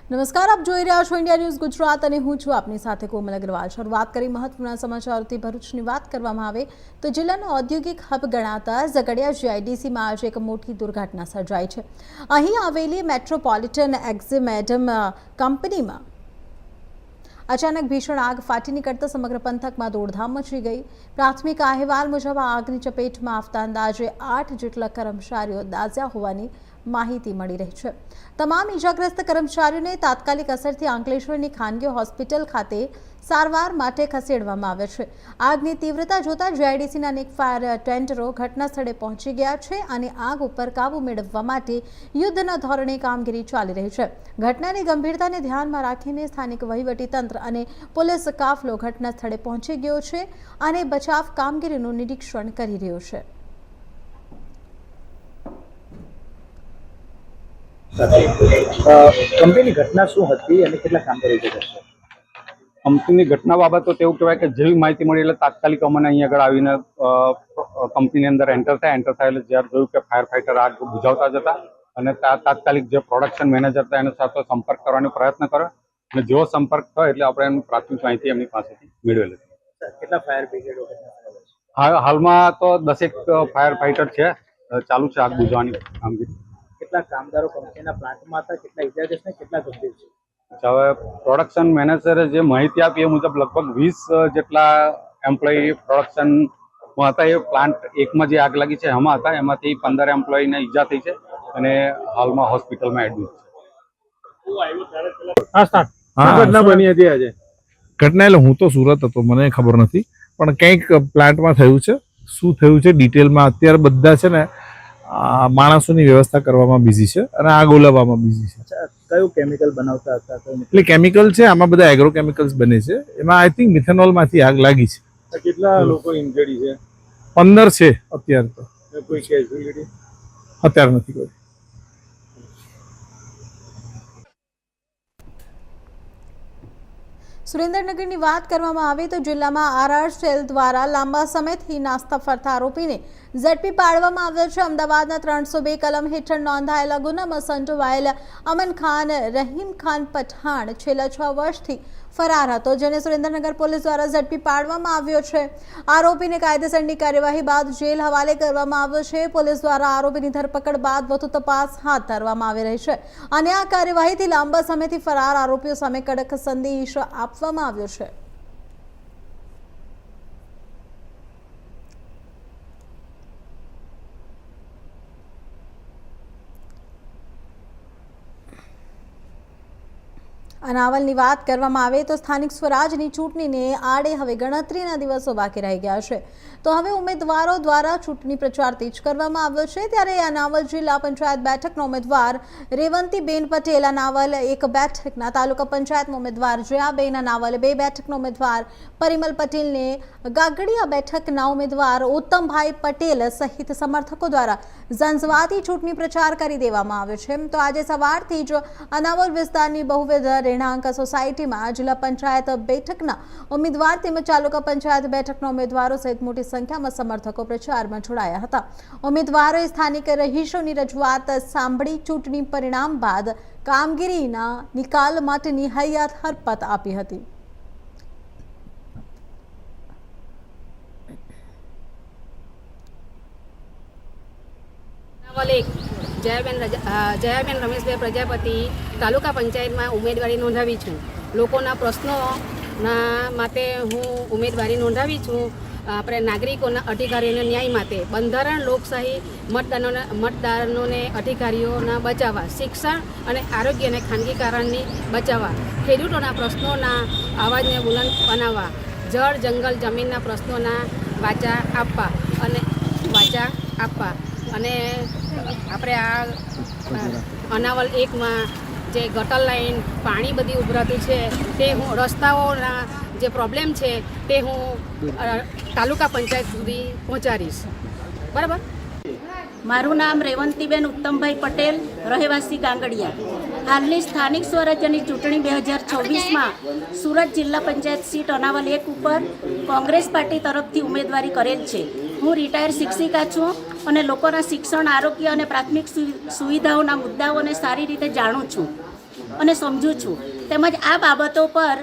નમસ્કાર, આપ જોઈ રહ્યા છો ઇન્ડિયા ન્યૂઝ ગુજરાત અને હું છું આપની સાથે કોમલ અગ્રવાલ। શરૂઆત કરી મહત્વના સમાચારોથી ભરૂચની વાત કરવામાં આવે તો જિલ્લાનો ઔદ્યોગિક હબ ગણાતા ઝઘડિયા જીઆઈડીસીમાં આજે એક મોટી દુર્ઘટના સર્જાઈ છે। અહીં આવેલી મેટ્રોપોલિટન એક્ઝિમેડમ કંપનીમાં अचानक भीषण आग फाटी निकलता समग्र पंथक में दौड़धाम मची गई। प्राथमिक अहेवाल मुजब आगनी चपेट में आवता अंदाजे 8 जेटला कर्मचारीओ दाज्या होवानी माहिती मळी रही है। तमाम इजाग्रस्त कर्मचारीओने तात्कालिक असरथी अंकलेश्वरनी खानगी होस्पिटल खाते सारवार माटे खसेडवामां आव्या छे। આગની તીવ્રતા જોતા જીઆઈડીસીના અનેક ફાયર ટેન્ડરો ઘટના સ્થળે પહોંચી ગયા છે અને આગ ઉપર કાબુ મેળવવા માટે યુદ્ધના ધોરણે કામગીરી ચાલી રહી છે। ઘટનાની ગંભીરતાને ધ્યાનમાં રાખીને સ્થાનિક વહીવટીતંત્ર અને પોલીસ કાફલો ઘટના સ્થળે પહોંચી ગયો છે અને બચાવ કામગીરીનું નિરીક્ષણ કરી રહ્યો છે। કંપનીની ઘટના શું હતી અને કેટલા કામદારો ઇજા થશે? કંપનીની ઘટના બાબત તો તેવું કહેવાય કે જેવી માહિતી મળી એટલે તાત્કાલિક અમને અહીં આગળ આવીને કંપનીની અંદર એન્ટર થાય એટલે જ્યારે જોયું કે ફાયર ફાઈટર આગ બુઝાવતા જ હતા અને તાત્કાલિક જે પ્રોડક્શન મેનેજર હતા એના સાથે સંપર્ક કરવાનો પ્રયત્ન કર્યો અને જેવો સંપર્ક થયો એટલે આપણે એની પ્રાથમિક માહિતી એમની પાસેથી મેળવેલી। કેટલા ફાયર બ્રિગેડો? હાલમાં તો 10 ફાયર ફાઈટર છે, ચાલુ છે આગ બુઝાવવાની કામગીરી। કેટલા કામદારો કંપનીના પ્લાન્ટમાં હતા, કેટલા ઇજાગ્રસ્ત ને કેટલા ગંભીર છે? હવે પ્રોડક્શન મેનેજરે જે માહિતી આપી એ મુજબ લગભગ 20 જેટલા એમ્પ્લોયી પ્રોડક્શનમાં હતા। એ પ્લાન્ટ એકમાં જે આગ લાગી છે એમાં હતા, એમાંથી 15 એમ્પ્લોયીને ઈજા થઈ છે અને હાલમાં હોસ્પિટલમાં એડમિટ છે। ઘટના બની હતી આજે? ઘટના એટલે હું તો સુરત હતો, મને ખબર નથી, પણ કંઈક પ્લાન્ટમાં થયું છે। શું થયું છે ડિટેલમાં અત્યારે બધા છે ને માણસોની વ્યવસ્થા કરવામાં બિઝી છે અને આગ ઓલવવામાં બિઝી છે। કયું કેમિકલ બનાવતા હતા? એટલે કેમિકલ છે, આમાં બધા એગ્રો કેમિકલ્સ બને છે, એમાં આઈ થિંક મિથેનોલમાંથી આગ લાગી છે। કેટલા લોકો ઇન્જર્ડ છે? 15 છે અત્યારે તો। કોઈ કેઝ્યુઅલિટી અત્યારે નથી કોઈ। સુરેન્દ્રનગરની વાત કરવામાં આવે તો જિલ્લામાં આરઆર સેલ દ્વારા લાંબા સમયથી નાસ્તા ફરતા આરોપીને ઝડપી પાડવામાં આવ્યો છે। અમદાવાદના 302 કલમ હેઠળ નોંધાયેલા ગુનામાં સંડોવાયેલા અમન ખાન રહીમ ખાન પઠાણ છેલ્લા 6 વર્ષથી ફરાર હતો, જેને સુરેન્દ્રનગર પોલીસ દ્વારા ઝડપી પાડવામાં આવ્યો છે। આરોપીને કાયદેસરની કાર્યવાહી બાદ જેલ હવાલે કરવામાં આવ્યો છે। પોલીસ દ્વારા આરોપીની ધરપકડ બાદ વધુ તપાસ હાથ ધરવામાં આવી રહી છે અને આ કાર્યવાહીથી લાંબા સમયથી ફરાર આરોપીઓ સામે કડક સંદેશ આપવામાં આવ્યો છે। અનાવલની વાત કરવામાં આવે તો સ્થાનિક સ્વરાજની ચૂંટણીને આડે હવે ગણતરીના દિવસો બાકી રહી ગયા છે, તો હવે ઉમેદવારો દ્વારા ચૂંટણી પ્રચાર તેજ કરવામાં આવ્યો છે। ત્યારે અનાવલ જિલ્લા પંચાયત બેઠકના ઉમેદવાર રેવંતીબેન પટેલ અનાવલ 1 બેઠકના, તાલુકા પંચાયતના ઉમેદવાર જયાબેન અનાવલ 2 બેઠકના ઉમેદવાર પરિમલ પટેલને, ગાગડિયા બેઠકના ઉમેદવાર ઉત્તમભાઈ પટેલ સહિત સમર્થકો દ્વારા ઝંઝવાતી ચૂંટણી પ્રચાર કરી દેવામાં આવ્યો છે। તો આજે સવારથી જ અનાવલ વિસ્તારની બહુવિધ રહેણાંક સોસાયટીમાં જિલ્લા પંચાયત બેઠકના ઉમેદવાર તેમજ તાલુકા પંચાયત બેઠકના ઉમેદવારો સહિત મોટી સંખ્યામાં સમર્થકો પ્રચારમાં જોડાયા હતા। ઉમેદવારોએ સ્થાનિક રહીશોની રજૂઆત સાંભળી ચૂંટણી પરિણામ બાદ કામગીરીના નિકાલ માટેની હૈયાત હરપત આપી હતી। જયાબેન રમેશભાઈ પ્રજાપતિ તાલુકા પંચાયતમાં ઉમેદવારી નોંધાવી છું। લોકોના પ્રશ્નોના માટે હું ઉમેદવારી નોંધાવી છું। આપણે નાગરિકોના અધિકારીઓના ન્યાય માટે બંધારણ, લોકશાહી, મતદારોને અધિકારીઓના બચાવવા, શિક્ષણ અને આરોગ્ય અને ખાનગીકરણની બચાવવા, ખેડૂતોના પ્રશ્નોના અવાજને બુલંદ બનાવવા, જળ જંગલ જમીનના પ્રશ્નોના વાચા આપવા અને આપણે આ અનાવલ 1માં જે ગટર લાઈન, પાણી બધી ઉભરાતી છે તે હું, રસ્તાઓના જે પ્રોબ્લેમ છે તે હું તાલુકા પંચાયત સુધી પહોંચાડીશ। બરાબર। મારું નામ રેવંતીબેન ઉત્તમભાઈ પટેલ, રહેવાસી ગાંગડિયા। હાલની સ્થાનિક સ્વરાજ્યની ચૂંટણી 2026માં સુરત જિલ્લા પંચાયત સીટ અનાવલ 1 ઉપર કોંગ્રેસ પાર્ટી તરફથી ઉમેદવારી કરેલ છે। હું રિટાયર શિક્ષિકા છું અને લોકોના શિક્ષણ, આરોગ્ય અને પ્રાથમિક સુવિધાઓના મુદ્દાઓને સારી રીતે જાણું છું। અને સમજું છું. તેમજ આ બાબતો પર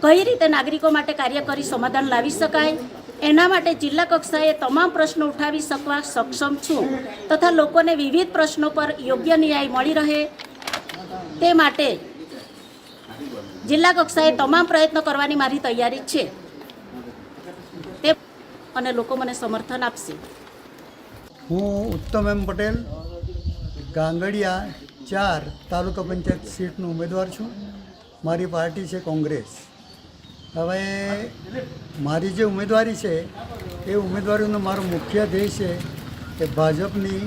કઈ રીતે નાગરિકો માટે કાર્ય કરી સમાધાન લાવી શકાય એના માટે જિલ્લા કક્ષાએ તમામ પ્રશ્નો ઉઠાવી શકવા સક્ષમ છું તથા લોકોને વિવિધ પ્રશ્નો પર યોગ્ય ન્યાય મળી રહે તે માટે જિલ્લા કક્ષાએ તમામ પ્રયત્નો કરવાની મારી તૈયારી છે તે અને લોકો મને સમર્થન આપશે. હું ઉત્તમ એમ પટેલ ગાંગડિયા 4 તાલુકા પંચાયત સીટનો ઉમેદવાર છું. મારી પાર્ટી છે કોંગ્રેસ. હવે મારી જે ઉમેદવારી છે એ ઉમેદવારીનો મારો મુખ્ય ધ્યેય છે કે ભાજપની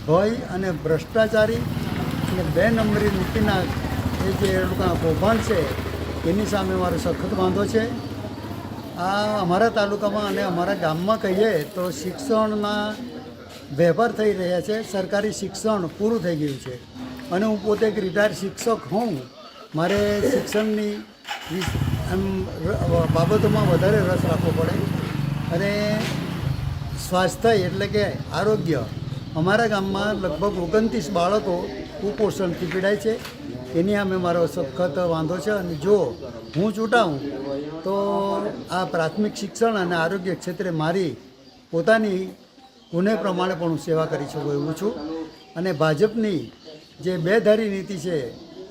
ભય અને ભ્રષ્ટાચારી અને 2 નંબરી નીતિના એ જે લોકોના કૌભાંડ છે એની સામે મારો સખત વાંધો છે. આ અમારા તાલુકામાં અને અમારા ગામમાં કહીએ તો શિક્ષણના વેપાર થઈ રહ્યા છે. સરકારી શિક્ષણ પૂરું થઈ ગયું છે અને હું પોતે એક રિટાયર્ડ શિક્ષક હોઉં. મારે શિક્ષણની એમ બાબતોમાં વધારે રસ રાખવો પડે અને સ્વાસ્થ્ય એટલે કે આરોગ્ય અમારા ગામમાં લગભગ 29 બાળકો કુપોષણથી પીડાય છે. એની સામે મારો સખત વાંધો છે અને જો હું ચૂંટાઉં તો આ પ્રાથમિક શિક્ષણ અને આરોગ્ય ક્ષેત્રે મારી પોતાની પુણે પ્રમાણે પણ હું સેવા કરી શકું એવું છું. અને ભાજપની જે બેધારી નીતિ છે,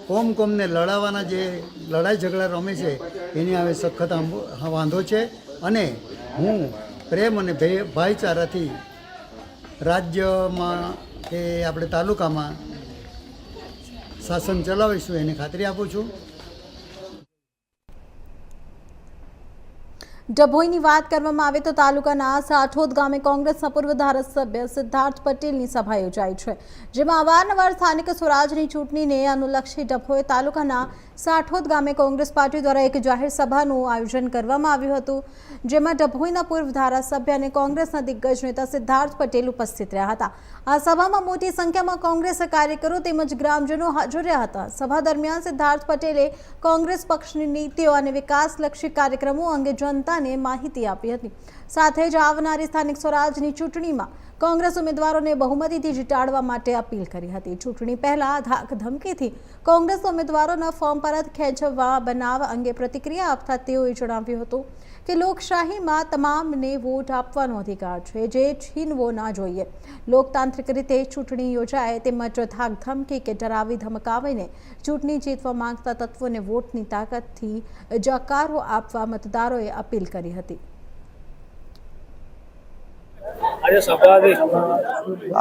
કોમને લડાવવાના જે લડાઈ ઝઘડા રમે છે એની હવે સખત વાંધો છે અને હું પ્રેમ અને ભાઈચારાથી રાજ્યમાં કે આપણે તાલુકામાં શાસન ચલાવીશું એની ખાતરી આપું છું. ડભોઈની વાત કરવામાં આવે તો તાલુકાના સાઠોદ ગામે કોંગ્રેસના પૂર્વ ધારાસભ્ય સિદ્ધાર્થ પટેલની સભા યોજાઈ છે, જેમાં અવારનવાર સ્થાનિક સ્વરાજની ચૂંટણીને અનુલક્ષી ડભોઈ તાલુકાના સાઠોદ ગામે કોંગ્રેસ પાર્ટી દ્વારા એક જાહેર સભાનું આયોજન કરવામાં આવ્યું હતું, જેમાં ડભોઈના પૂર્વ ધારાસભ્ય અને કોંગ્રેસના દિગ્ગજ નેતા સિદ્ધાર્થ પટેલ ઉપસ્થિત રહ્યા હતા. આ સભામાં મોટી સંખ્યામાં કોંગ્રેસ કાર્યકરો તેમજ ગ્રામજનો હાજર રહ્યા હતા. સભા દરમિયાન સિદ્ધાર્થ પટેલે કોંગ્રેસ પક્ષની નીતિઓ અને વિકાસલક્ષી કાર્યક્રમો અંગે જનતાને માહિતી આપી હતી. સાથે જ આવનારી સ્થાનિક સ્વરાજની ચૂંટણીમાં કોંગ્રેસ ઉમેદવારોને બહુમતીથી જીતાડવા માટે અપીલ કરી હતી. ચૂંટણી પહેલા ધાક ધમકીથી કોંગ્રેસ ઉમેદવારોના ફોર્મ પરત ખેંચવા બનાવ અંગે પ્રતિક્રિયા આપતા તેઓએ જણાવ્યું હતું કે લોકશાહીમાં તમામને વોટ આપવાનો અધિકાર છે, જે છીનવો ના જોઈએ. લોકતાંત્રિક રીતે ચૂંટણી યોજાય તેમજ ધાક ધમકી કે ડરાવી ધમકાવીને ચૂંટણી જીતવા માંગતા તત્વોને વોટની તાકાતથી જકારો આપવા મતદારોએ અપીલ કરી હતી.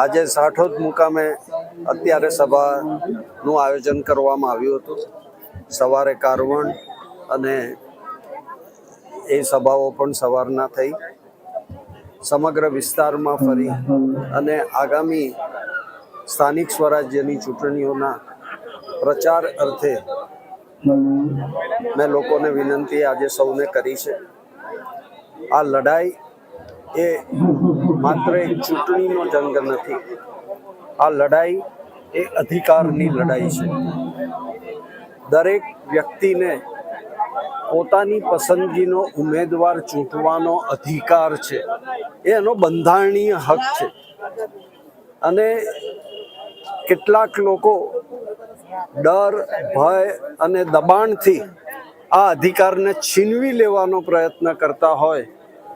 આજે સાઠોદ મુકામે અત્યારે સભાનું આયોજન કરવામાં આવ્યું હતું. સવારે કારવણ અને એ સભાઓ પણ સવારના થઈ. સમગ્ર વિસ્તારમાં ફરી અને આગામી સ્થાનિક સ્વરાજ્યની ચૂંટણીઓના પ્રચાર અર્થે મેં લોકોને વિનંતી આજે સૌને કરી છે. આ લડાઈ એ માત્ર એક ચૂંટણીનો જંગ નથી. આ લડાઈ એ અધિકારની લડાઈ છે. દરેક વ્યક્તિને પોતાની પસંદગીનો ઉમેદવાર ચૂંટવાનો અધિકાર છે. એ એનો બંધારણીય હક છે. અને કેટલાક લોકો ડર, ભય અને દબાણથી આ અધિકારને છીનવી લેવાનો પ્રયત્ન કરતા હોય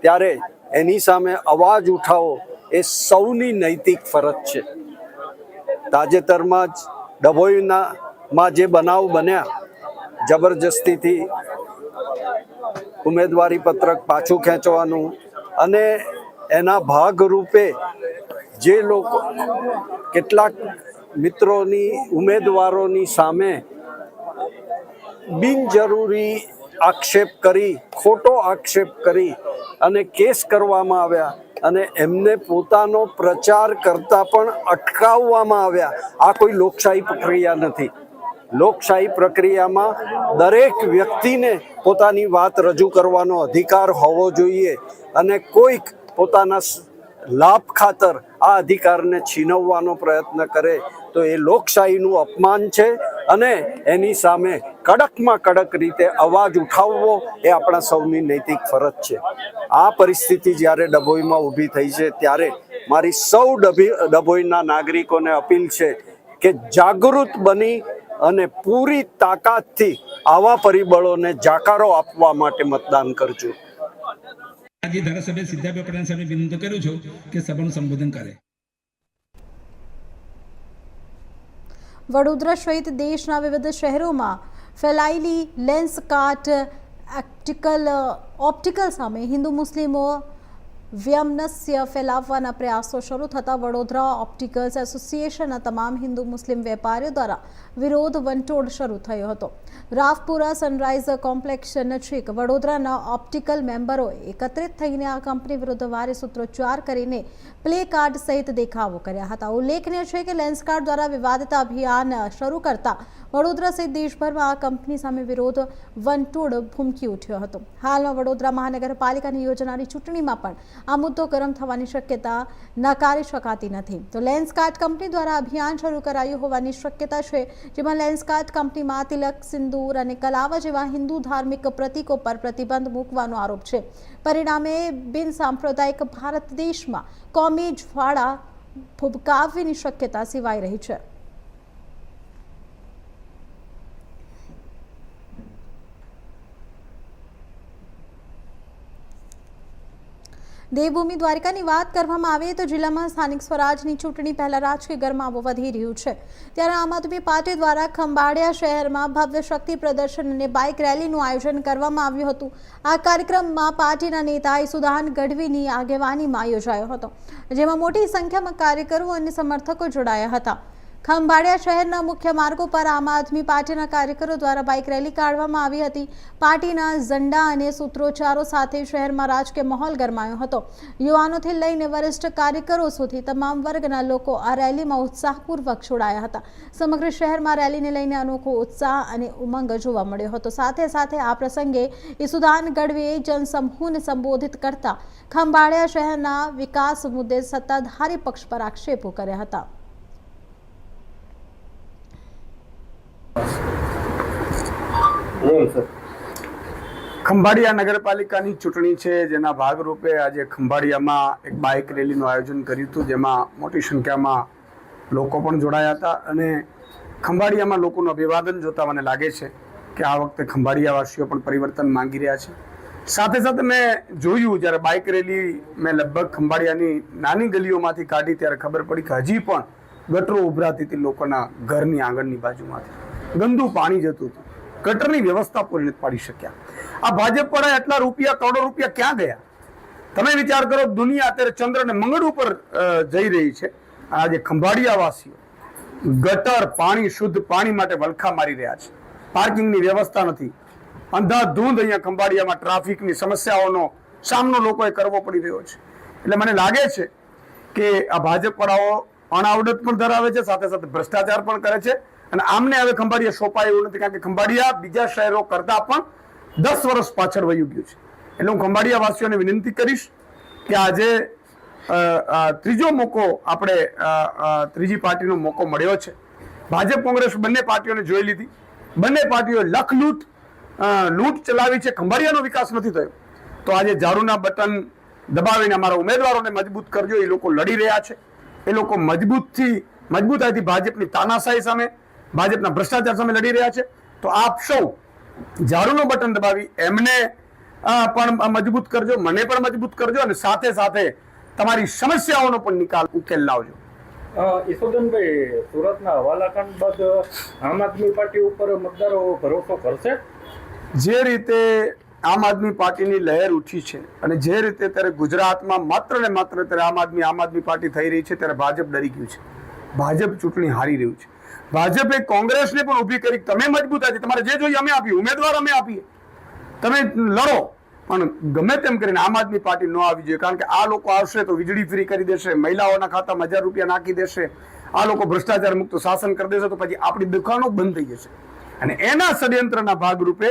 ત્યારે એની સામે અવાજ ઉઠાવો એ સૌની નૈતિક ફરજ છે. તાજેતરમાં જ ડભોઈમાં જે બનાવ બન્યા, જબરજસ્તીથી ઉમેદવારી પત્રક પાછું ખેંચવાનું અને એના ભાગરૂપે જે લોકો કેટલાક મિત્રોની ઉમેદવારોની સામે બિનજરૂરી આક્ષેપ કરી, ખોટો આક્ષેપ કરી અને કેસ કરવામાં આવ્યા અને એમને પોતાનો પ્રચાર કરતા પણ અટકાવવામાં આવ્યા. આ કોઈ લોકશાહી પ્રક્રિયા નથી. લોકશાહી પ્રક્રિયામાં દરેક વ્યક્તિને પોતાની વાત રજૂ કરવાનો અધિકાર હોવો જોઈએ અને કોઈક પોતાના લાભ ખાતર આ અધિકારને છીનવવાનો પ્રયત્ન કરે તો એ લોકશાહીનું અપમાન છે અને એની સામે કડકમાં કડક રીતે અવાજ ઉઠાવવો એ આપણા સૌની નૈતિક ફરજ છે. આ પરિસ્થિતિ જ્યારે ડભોઈમાં ઊભી થઈ છે ત્યારે મારી સૌ ડભોઈના નાગરિકોને અપીલ છે કે જાગૃત બની અને પૂરી તાકાતથી આવા પરિબળોને જાકારો આપવા માટે મતદાન કરજો. આજે ધારાસભ્ય સિદ્ધાર્થ પટેલ સાહેબને વિનંતી કરું છું કે સભાનું સંબોધન કરે. વડોદરા સહિત દેશના વિવિધ શહેરોમાં ફેલાયેલી લેન્સકાર્ટ ઓપ્ટિકલ સામે હિન્દુ મુસ્લિમો વ્યમનસ્ય ફેલાવવાના પ્રયાસો શરૂ થતાં વડોદરા ઓપ્ટિકલ્સ એસોસિએશનના તમામ હિન્દુ મુસ્લિમ વેપારીઓ દ્વારા વિરોધ વંટોળ શરૂ થયો હતો. રાવપુરા સનરાઇઝ કોમ્પ્લેક્સ નજીક વડોદરાના ઓપ્ટિકલ મેમ્બરોએ એકત્રિત થઈને આ કંપની વિરુદ્ધ ભારે સૂત્રોચ્ચાર કરીને પ્લે કાર્ડ સહિત દેખાવો કર્યા હતા. ઉલ્લેખનીય છે કે લેન્સકાર્ટ દ્વારા વિવાદિત અભિયાન શરૂ કરતા વડોદરા સહિત દેશભરમાં આ કંપની સામે વિરોધ વંટોળ ભૂમકી ઉઠ્યો હતો. હાલમાં વડોદરા મહાનગરપાલિકાની યોજનારી ચૂંટણીમાં પણ આ મુદ્દો ગરમ થવાની શક્યતા નકારી શકાતી નથી. તો લેન્સકાર્ટ કંપની દ્વારા અભિયાન શરૂ કરાયું હોવાની શક્યતા છે, જેમાં લેન્સકાર્ટ કંપનીમાં તિલક, સિંદૂર અને કલાવા જેવા હિન્દુ ધાર્મિક પ્રતીકો પર પ્રતિબંધ મૂકવાનો આરોપ છે. પરિણામે બિન સાંપ્રદાયિક ભારત દેશમાં કોમી જ્વાળા ભભકાવવાની શક્યતા સેવાઈ રહી છે. દેવભૂમિ દ્વારકાની વાત કરવામાં આવે તો જિલ્લામાં સ્થાનિક સ્વરાજની ચૂંટણી પહેલા રાજકીય ગરમાવો વધી રહ્યું છે. ત્યારે આમ આદમી પાર્ટી દ્વારા ખંભાળિયા શહેરમાં ભવ્ય શક્તિ પ્રદર્શન અને બાઇક રેલીનું આયોજન કરવામાં આવ્યું હતું. આ કાર્યક્રમમાં પાર્ટીના નેતા ઈસુદાન ગઢવીની આગેવાનીમાં યોજાયો હતો, જેમાં મોટી સંખ્યામાં કાર્યકરો અને સમર્થકો જોડાયા હતા. ખંભાળિયા શહેરના મુખ્ય માર્ગો પર આમ આદમી પાર્ટીના કાર્યકરો દ્વારા બાઇક રેલી કાઢવામાં આવી હતી. પાર્ટીના ઝંડા અને સૂત્રોચ્ચારો સાથે શહેરમાં રાજકીય માહોલ ગરમાયો હતો. યુવાનોથી લઈને વરિષ્ઠ કાર્યકરો સુધી તમામ વર્ગના લોકો આ રેલીમાં ઉત્સાહપૂર્વક જોડાયા હતા. સમગ્ર શહેરમાં રેલીને લઈને અનોખો ઉત્સાહ અને ઉમંગ જોવા મળ્યો હતો. સાથે સાથે આ પ્રસંગે ઈસુદાન ગઢવીએ જનસમૂહને સંબોધિત કરતા ખંભાળિયા શહેરના વિકાસ મુદ્દે સત્તાધારી પક્ષ પર આક્ષેપો કર્યા હતા. ખંભાળિયા નગરપાલિકાની ચૂંટણી છે, જેના ભાગરૂપે આજે ખંભાળિયામાં એક બાઇક રેલીનું આયોજન કર્યું હતું, જેમાં મોટી સંખ્યામાં લોકો પણ જોડાયા હતા. અને ખંભાળિયામાં લોકોનું અભિવાદન જોતા મને લાગે છે કે આ વખતે ખંભાળિયાવાસીઓ પણ પરિવર્તન માંગી રહ્યા છે. સાથે સાથે મેં જોયું જ્યારે બાઇક રેલી મેં લગભગ ખંભાળિયાની નાની ગલીઓમાંથી કાઢી ત્યારે ખબર પડી કે હજી પણ ગટરો ઉભરાતી હતી લોકોના ઘરની આંગણની બાજુમાંથી. ગંદુ પાણી જતું હતું. ગટરની વ્યવસ્થા પૂરી નથી પાડી શક્યા. આ ભાજપ વાળા એટલા રૂપિયા, કરોડો રૂપિયા ક્યાં ગયા? તમે વિચાર કરો, દુનિયા અત્યારે ચંદ્ર અને મંગળ ઉપર જઈ રહી છે. આજે ખંભાળિયાવાસીઓ ગટર પાણી, શુદ્ધ પાણી માટે વલખા મારી રહ્યા છે. પાર્કિંગની વ્યવસ્થા નથી. અંધાધૂંધ અહીંયા ખંભાળિયામાં ટ્રાફિકની સમસ્યાઓનો સામનો લોકોએ કરવો પડી રહ્યો છે. એટલે મને લાગે છે કે આ ભાજપ વાળાઓ અણાવડત પણ ધરાવે છે, સાથે સાથે ભ્રષ્ટાચાર પણ કરે છે. અને આમને હવે ખંભાળિયા સોંપાય એવું નથી, કારણ કે ખંભાળિયા બીજા શહેરો કરતાં પણ 10 વર્ષ પાછળ વયું ગયું છે. એટલે હું ખંભાળિયા વાસીઓને વિનંતી કરીશ કે આજે ત્રીજો મોકો આપણે ત્રીજી પાર્ટીનો મોકો મળ્યો છે. ભાજપ કોંગ્રેસ બંને પાર્ટીઓને જોઈ લીધી. બંને પાર્ટીઓ લૂંટ ચલાવી છે. ખંભાળિયાનો વિકાસ નથી થયો. તો આજે ઝાડુના બટન દબાવીને અમારા ઉમેદવારોને મજબૂત કરજો. એ લોકો લડી રહ્યા છે. એ લોકો મજબૂતાઈથી ભાજપની તાનાશાહી સામે, ભાજપના ભ્રષ્ટાચાર સામે લડી રહ્યા છે. તો આપ સૌ ઝાડુનો બટન દબાવી એમને પણ મજબૂત કરજો, મને પણ મજબૂત કરજો, અને સાથે સાથે તમારી સમસ્યાઓનો પણ ઉકેલ લાવજો. ઈસુદાનભાઈ, સુરતના હવાલાકાંડ બાદ આમ આદમી પાર્ટી ઉપર મતદારો ભરોસો કરશે? જે રીતે આમ આદમી પાર્ટીની લહેર ઉઠી છે અને જે રીતે અત્યારે ગુજરાતમાં માત્ર ને માત્ર અત્યારે આમ આદમી પાર્ટી થઈ રહી છે, ત્યારે ભાજપ ડરી ગયું છે. ભાજપ ચૂંટણી હારી રહ્યું છે. ભાજપે કોંગ્રેસને પણ ઊભી કરી, તમે મજબૂતાઈ, તમારે જે જોઈએ અમે આપીએ, ઉમેદવાર અમે આપીએ, તમે લડો. પણ ગમે તેમ કરીને આમ આદમી પાર્ટી ન આવી જોઈએ, કારણ કે આ લોકો આવશે તો વીજળી ફ્રી કરી દેશે, મહિલાઓના ખાતામાં 1000 રૂપિયા નાખી દેશે, આ લોકો ભ્રષ્ટાચાર મુક્ત શાસન કરી દેશે, તો પછી આપણી દુકાનો બંધ થઈ જશે. અને એના ષડયંત્રના ભાગરૂપે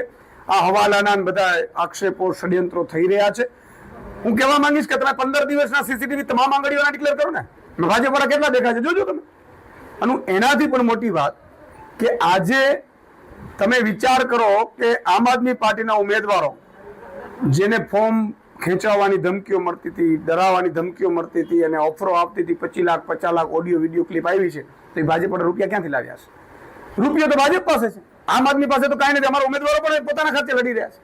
આ હવાલાના બધા આક્ષેપો, ષડયંત્રો થઈ રહ્યા છે. હું કહેવા માંગીશ કે તમે 15 દિવસના સીસીટીવી તમામ આંગળીઓના ડિક્લેર કરો ને, ભાજપ વાળા કેટલા દેખાય છે જોજો તમે. અને એનાથી પણ મોટી વાત કે આજે તમે વિચાર કરો કે આમ આદમી પાર્ટીના ઉમેદવારો જેને ફોર્મ ખેંચાવવાની ધમકીઓ મળતી હતી, ડરાવવાની ધમકીઓ મળતી હતી અને ઓફરો આપતી હતી, 25 lakh 50 lakh audio video clip આવી છે, તો એ ભાજપ રૂપિયા ક્યાંથી લાવ્યા છે? રૂપિયો તો ભાજપ પાસે છે, આમ આદમી પાસે તો કાંઈ નથી. અમારા ઉમેદવારો પણ પોતાના ખાતે લડી રહ્યા છે.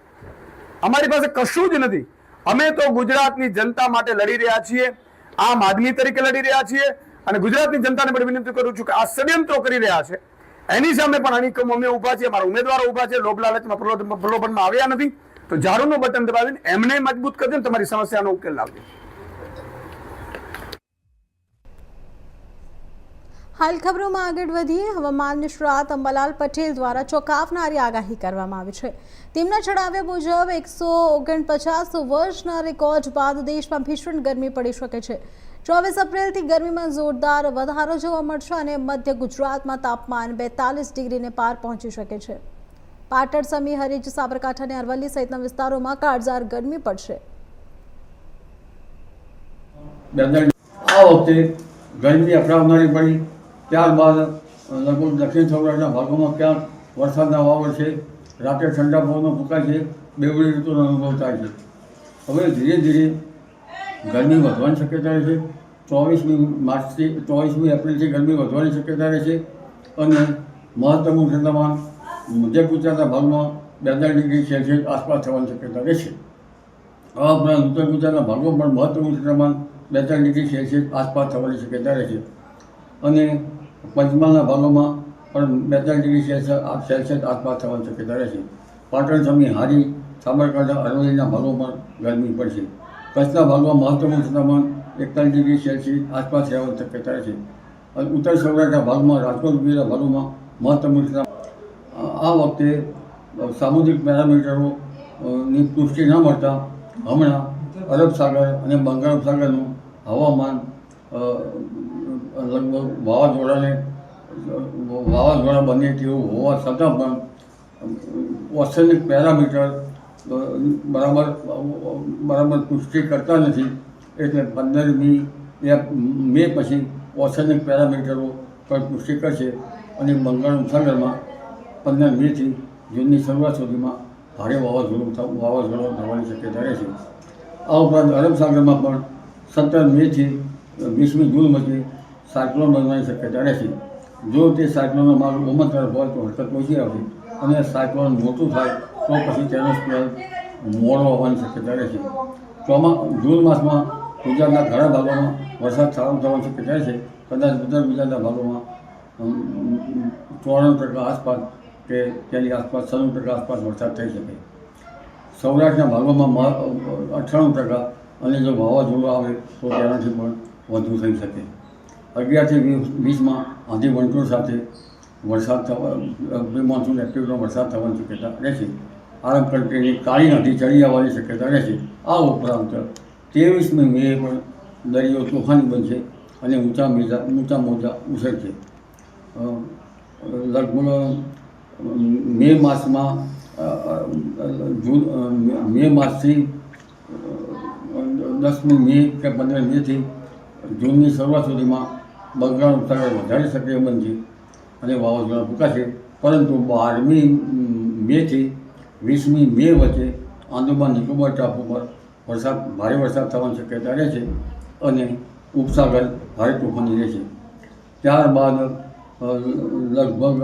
અમારી પાસે કશું જ નથી. અમે તો ગુજરાતની જનતા માટે લડી રહ્યા છીએ, આમ આદમી તરીકે લડી રહ્યા છીએ. અને ગુજરાતની જનતાને પણ વિનંતી કરું છું કે આ ષડયંત્રો કરી રહ્યા છે એની સામે પણ અણીકમ અમે ઊભા છીએ, અમારા ઉમેદવારો ઊભા છે. લોભ લાલચમાં પ્રલોભનમાં આવ્યા નથી. તો ઝાડુનું બટન દબાવીને એમને મજબૂત કરજો ને તમારી સમસ્યાનો ઉકેલ લાવજો. હાલ ખબરોમાં આગળ વધીએ. હવામાન નિષ્ણાત અંબાલાલ પટેલ દ્વારા ચોંકાવનારી આગાહી કરવામાં આવી છે. તેમના જણાવ્યા મુજબ 149 વર્ષના રેકોર્ડ બાદ દેશમાં ભીષણ ગરમી પડી શકે છે. 24 એપ્રિલથી ગરમીમાં જોરદાર વધારો જોવા મળશે અને મધ્ય ગુજરાતમાં તાપમાન 42 ડિગ્રીને પાર પહોંચી શકે છે. પાટણ, સમી, હરીજ, સાબરકાંઠા અને અરવલ્લી સહિતના વિસ્તારોમાં કાળઝાળ ગરમી પડશે. આ વખતે ગરમી અકળાવનારી પડી. ત્યારબાદ લગભગ દક્ષિણ સૌરાષ્ટ્રના ભાગોમાં ક્યાંક વરસાદના વાવર છે, રાત્રે ઠંડા પવનો ફૂંકાય છે, બેવડી ઋતુનો અનુભવ થાય છે. હવે ધીરે ધીરે ગરમી વધવાની શક્યતા રહે છે. 24મી એપ્રિલથી ગરમી વધવાની શક્યતા રહે છે અને મહત્તમ તાપમાન મધ્ય ગુજરાતના ભાગમાં 42 ડિગ્રી સેલ્સિયસ આસપાસ થવાની શક્યતા રહેશે. આ ઉપરાંત ઉત્તર ગુજરાતના ભાગોમાં પણ મહત્તમ તાપમાન 42 ડિગ્રી સેલ્સિયસ આસપાસ થવાની શક્યતા રહે છે અને પંચમહાલના ભાગોમાં પણ 42 ડિગ્રી સેલ્સિયસ આસપાસ થવાની શક્યતા રહેશે. પાટણ, સમી, હારી, સાબરકાંઠા, અરવલ્લીના ભાગોમાં ગરમી પડશે. કચ્છના ભાગમાં મહત્તમ તાપમાન 41 ડિગ્રી સેલ્સિયસ આસપાસ રહેવાની શક્યતા રહેશે અને ઉત્તર સૌરાષ્ટ્રના ભાગમાં, રાજકોટ વગેરેના ભાગોમાં મહત્તમ તાપમાન. આ વખતે સામુદ્રિક પેરામીટરોની પુષ્ટિ ન મળતા હમણાં અરબ સાગર અને બંગાળ ઉપસાગરનું હવામાન લગભગ વાવાઝોડા બને તેવું હોવા છતાં પણ ઓશનિક પેરામીટર બરાબર પુષ્ટિ કરતા નથી. એટલે 15મી મે પછી ઓશનિક પેરામીટરો પર પુષ્ટિ કરશે અને બંગાળ ઉપસાગરમાં 15 મેથી જૂનની શરૂઆત સુધીમાં ભારે વાવાઝોડું થવાની શક્યતા રહેશે. આ ઉપરાંત અરબ સાગરમાં પણ 17 મેથી 20મી જૂન વચ્ચે સાયક્લોન બનવાની શક્યતા રહેશે. જો તે સાયક્લોનનો માર્ગ ઓમન તરફ હોય તો હરકત પહોંચી આવશે અને સાયક્લોન મોટું થાય તો પછી તેનો સ્પેલ મોડો હોવાની શક્યતા રહેશે. જૂન માસમાં ગુજરાતના ઘણા ભાગોમાં વરસાદ સારો થવાની શક્યતા રહેશે. કદાચ ઉત્તર ગુજરાતના ભાગોમાં 94% આસપાસ કે તેની આસપાસ 96% આસપાસ વરસાદ થઈ શકે. સૌરાષ્ટ્રના ભાગોમાં 98% અને જો વાવાઝોડું આવે તો તેનાથી પણ વધુ થઈ શકે. 11 થી 20માં આંધી વંટોળ સાથે વરસાદ પ્રી મોન્સૂન એક્ટિવિટીનો વરસાદ થવાની શક્યતા રહેશે. આરબ કંટ્રીની કાળી નદી ચડી આવવાની શક્યતા રહેશે. આ ઉપરાંત 23મી મે પણ દરિયો તોફાની બનશે અને ઊંચા મોજા ઉછળશે. લગભગ મે માસમાં મે માસથી 10મી મે કે 15 મેથી જૂનની શરૂઆત સુધીમાં બંગાળ ઉપસાગર વધારે સક્રિય બનશે અને વાવાઝોડા ફૂંકાશે. પરંતુ 12મી મેથી 20મી મે વચ્ચે આંદામાન નિકોબાર ટાપુ પર ભારે વરસાદ થવાની શક્યતા રહેશે અને ઉપસાગર ભારે તોફાની રહેશે. ત્યારબાદ લગભગ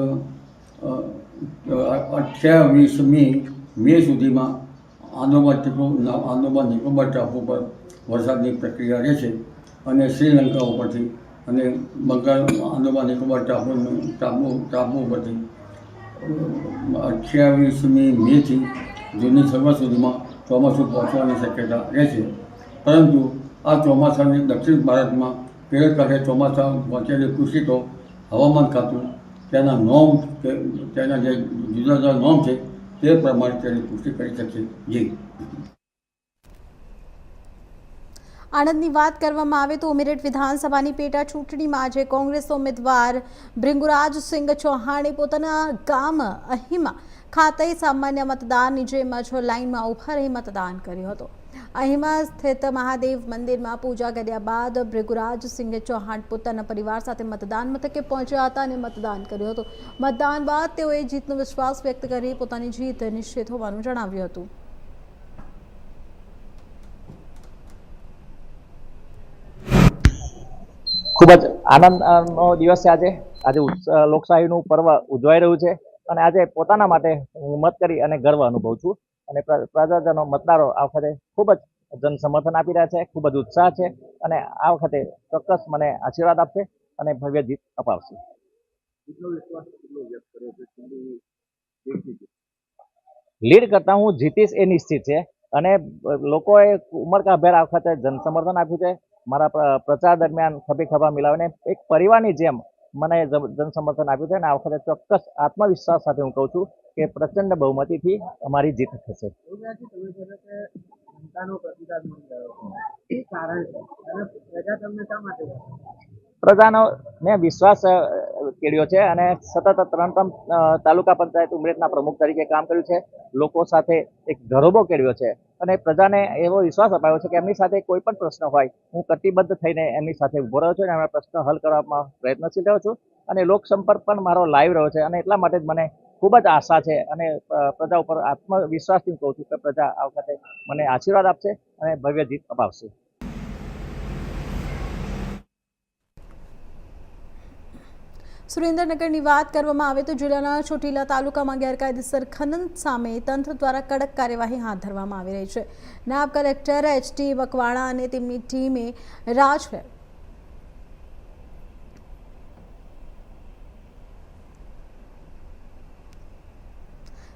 28મી મે સુધીમાં આંદામાન નિકોબાર ટાપુ પર વરસાદની પ્રક્રિયા રહેશે અને શ્રીલંકા ઉપરથી અને આંદામાન નિકોબાર ટાપુ ઉપરથી 28મી મેથી જૂનની શરૂઆત સુધીમાં ચોમાસું પહોંચવાની શક્યતા રહેશે. પરંતુ આ ચોમાસાની દક્ષિણ ભારતમાં કેરળ કાંઠે ચોમાસા પહોંચેલી પુષ્ટિ તો હવામાન ખાતું તેના જે જુદા જુદા નોમ છે તે પ્રમાણે તેની પુષ્ટિ કરી શકશે. જી. આણંદની વાત કરવામાં આવે તો ઉમેરઠ વિધાનસભાની પેટા ચૂંટણીમાં આજે કોંગ્રેસ ઉમેદવાર ભૃંગુરાજસિંહ ચૌહાણે પોતાના ગામ અહીમા ખાતે સામાન્ય મતદારની જેમ જ લાઇનમાં ઊભા રહી મતદાન કર્યું હતું. અહીમા સ્થિત મહાદેવ મંદિરમાં પૂજા કર્યા બાદ ભૃંગુરાજસિંહ ચૌહાણ પોતાના પરિવાર સાથે મતદાન મથકે પહોંચ્યા હતા અને મતદાન કર્યું હતું. મતદાન બાદ તેઓએ જીતનો વિશ્વાસ વ્યક્ત કરી પોતાની જીત નિશ્ચિત હોવાનું જણાવ્યું હતું. ખૂબ જ આનંદનો દિવસ છે આજે લોકશાહીનું પર્વ ઉજવાઈ રહ્યું છે અને આજે પોતાના માટે હું મત કરી અને ગર્વ અનુભવું છું અને પ્રજાજનો મતદારો આ વખતે ખૂબ જ જન સમર્થન આપી રહ્યા છે, ખૂબ જ ઉત્સાહ છે અને આ વખતે ચોક્કસ મને આશીર્વાદ આપશે અને ભવ્ય જીત અપાવશે. લીડ કરતા હું જીતીશ એ નિશ્ચિત છે અને લોકોએ ઉમળકાભેર આ વખતે જન સમર્થન આપ્યું છે. મારા પ્રચાર દરમિયાન ખભે ખભા મિલાવીને એક પરિવારની જેમ મને જન સમર્થન આપ્યું છે અને આ વખતે ચોક્કસ આત્મવિશ્વાસ સાથે હું કહું છું કે પ્રચંડ બહુમતીથી અમારી જીત થશે. પ્રજાનો મેં વિશ્વાસ કેળવ્યો છે અને સતત 3 તાલુકા પંચાયત ઉમરેઠના પ્રમુખ તરીકે કામ કર્યું છે. લોકો સાથે એક ઘરોબો કેળવ્યો છે અને પ્રજાને એવો વિશ્વાસ અપાયો છે કે એમની સાથે કોઈ પણ પ્રશ્ન હોય હું કટિબદ્ધ થઈને એમની સાથે ઉભો રહ્યો છું અને એમના પ્રશ્ન હલ કરવામાં પ્રયત્નશીલ રહ્યો છું અને લોકસંપર્ક પણ મારો લાઈવ રહ્યો છે અને એટલા માટે જ મને ખૂબ જ આશા છે અને પ્રજા ઉપર આત્મવિશ્વાસથી કહું છું કે પ્રજા આ વખતે મને આશીર્વાદ આપશે અને ભવ્ય જીત અપાવશે. સુરેન્દ્રનગરની વાત કરવામાં આવે તો જિલ્લાના ચોટીલા તાલુકામાં ગેરકાયદેસર ખનન સામે તંત્ર દ્વારા કડક કાર્યવાહી હાથ ધરવામાં આવી રહી છે. નાયબ કલેક્ટર એચ.ટી. મકવાણા અને તેમની ટીમે રાજભર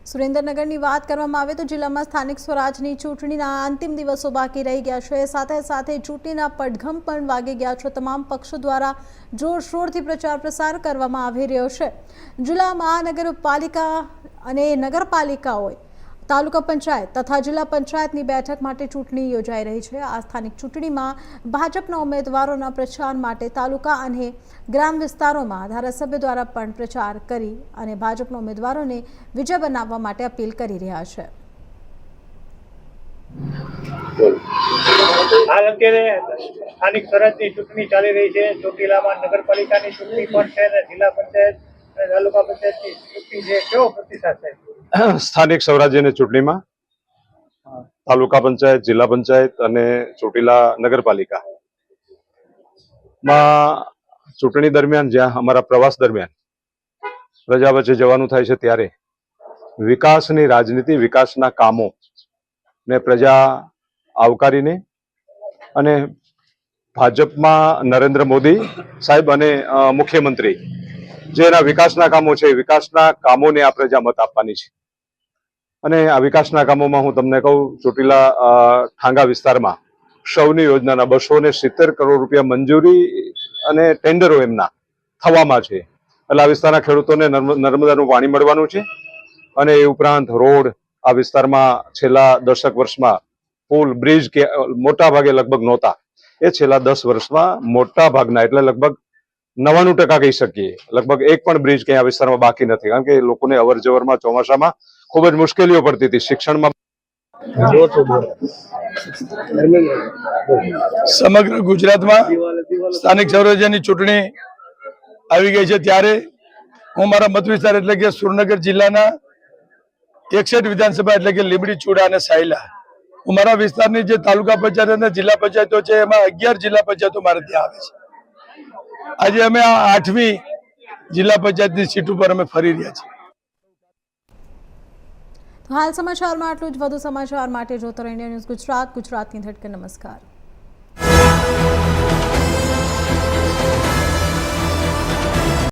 સુરેન્દ્રનગરની વાત કરવામાં આવે તો જિલ્લામાં સ્થાનિક સ્વરાજની ચૂંટણીના અંતિમ દિવસો બાકી રહી ગયા છે. સાથે સાથે ચૂંટણીના પડઘમ પણ વાગી ગયા છે. તમામ પક્ષો દ્વારા જોરશોરથી પ્રચાર પ્રસાર કરવામાં આવી રહ્યો છે. જિલ્લામાં નગરપાલિકા અને નગરપાલિકાઓએ તાલુકા પંચાયત તથા જિલ્લા પંચાયતની બેઠક માટે ચૂંટણી યોજાઈ રહી છે. આ સ્થાનિક ચૂંટણીમાં ભાજપના ઉમેદવારોના પ્રચાર માટે તાલુકા અને ગ્રામ વિસ્તારોમાં ધારાસભ્ય દ્વારા પણ પ્રચાર કરી અને ભાજપના ઉમેદવારોને વિજય બનાવવા માટે અપીલ કરી રહ્યા છે. હાલ અત્યારે સ્થાનિક સ્વરાજની ચૂંટણી ચાલી રહી છે. ચોટીલામાં નગરપાલિકાની ચૂંટણી પણ છે અને જિલ્લા પંચાયત અને તાલુકા પંચાયતની ચૂંટણી છે. કેવો પ્રતિસાદ છે? સ્થાનિક સ્વરાજ્યની ચૂંટણીમાં તાલુકા પંચાયત, જિલ્લા પંચાયત અને ચોટીલા નગરપાલિકામાં ચૂંટણી દરમિયાન જ્યાં અમારા પ્રવાસ દરમિયાન પ્રજા વચ્ચે જવાનું થાય છે ત્યારે વિકાસની રાજનીતિ, વિકાસના કામો ને પ્રજા આવકારીને અને ભાજપમાં નરેન્દ્ર મોદી સાહેબ અને મુખ્યમંત્રી જે એના વિકાસના કામો છે, વિકાસના કામોને આ પ્રજા મત આપવાની છે. અને આ વિકાસના કામોમાં હું તમને કહું, ચોટીલા ઠાંગા વિસ્તારમાં સૌની યોજનાના 270 કરોડ રૂપિયા મંજૂરી અને ટેન્ડરો એમના થવામાં છે. એટલે આ વિસ્તારના ખેડૂતોને નર્મદાનું પાણી મળવાનું છે અને એ ઉપરાંત રોડ આ વિસ્તારમાં છેલ્લા 10 વર્ષમાં પુલ, બ્રિજ કે મોટા ભાગે લગભગ નહોતા, એ છેલ્લા 10 વર્ષમાં મોટા ભાગના એટલે લગભગ 99% કહી શકીએ, લગભગ એક પણ બ્રિજ કે આ વિસ્તારમાં બાકી નથી. કારણ કે લોકોને અવર જવરમાં ચોમાસામાં ખૂબ જ મુશ્કેલીઓ પડતી હતી. શિક્ષણમાં સમગ્ર ગુજરાતમાં સ્થાનિક સ્વરાજ્યની ચૂંટણી આવી ગઈ છે ત્યારે હું મારા મત વિસ્તાર એટલે કે સુરેન્દ્રનગર જિલ્લાના 61 વિધાનસભા એટલે કે લીંબડી, ચૂડા અને સાયલા, હું મારા વિસ્તારની જે તાલુકા પંચાયત અને જિલ્લા પંચાયતો છે એમાં 11 જિલ્લા પંચાયતો મારે ત્યાં આવે છે. આજે અમે આ 8મી જિલ્લા પંચાયતની સીટ ઉપર અમે ફરી રહ્યા છીએ. હાલ સમાચારમાં આટલું જ. વધુ સમાચાર માટે જોતો રહો ઇન્ડિયા ન્યૂઝ ગુજરાત, ગુજરાતની ધડકન. નમસ્કાર.